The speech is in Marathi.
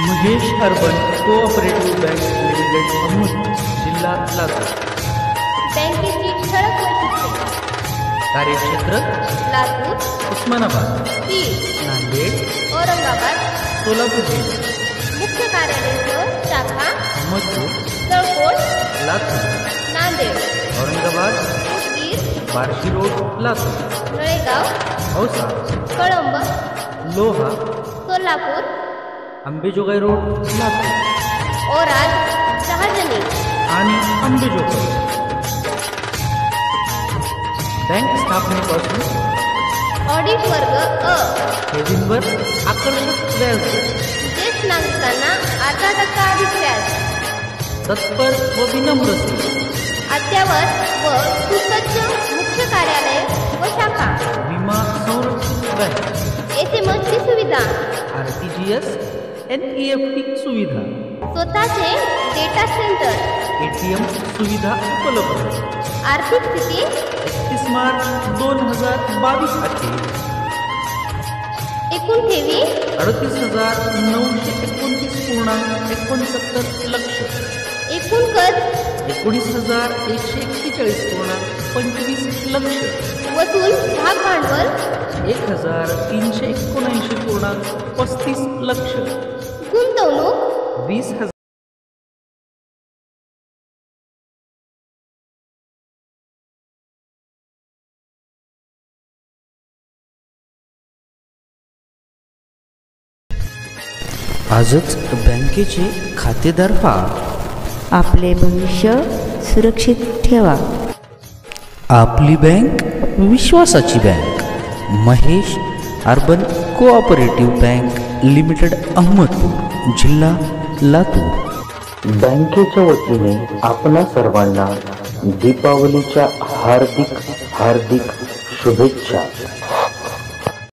Mahesh urban cooperative bank limited Ahmadpur जिल्हा लातूर। बँकेची ठळक वैशिष्ट्ये: कार्यक्षेत्र लातूर, उस्मानाबाद, बीड, नांदेड, औरंगाबाद, सोलापूर जिल्हा। मुख्य कार्यालय शाखा अहमदपूर, तळकोट, लातूर, नांदेड, औरंगाबाद, उदगीर, बार्शी रोड, लातूर, नळेगाव, औसा, कळंब, लोहा, सोलापूर, अंबेजोगाई रोड, लातूर, ओराड, शहाजनी आणि अंबेजोगाई। बँक स्थापनेपासून ऑडिट वर्ग अ, ठेवींवर आकर्षक व्याज, ज्येष्ठ नागरिकांना 8% अधिक व्याज, तत्पर व विनम्र सेवा, अद्ययावत व सुसज्ज मुख्य कार्यालय व शाखा, विमा संरक्षित बँक, SMS ची सुविधा, RTGS, NEFT सुविधा, स्वतःचे डेटा सेंटर, ATM सुविधा उपलब्ध। आर्थिक स्थिती 31 मार्च 2022 अखेर एकूण ठेवी 38,929.69 लक्ष, एकूण कर्ज 19,141.25 लक्ष, वसूल भाग भांडवल 1,379.35 लक्ष, गुंतवणूक 20,000। आजच बँकेचे खातेदार व्हा, आपले भविष्य सुरक्षित ठेवा। आपली बँक विश्वासाची bank. Mahesh urban cooperative bank limited Ahmadpur जिल्हा लातूर। बँकेच्या वतीने आपणा सर्वांना दीपावलीच्या हार्दिक शुभेच्छा।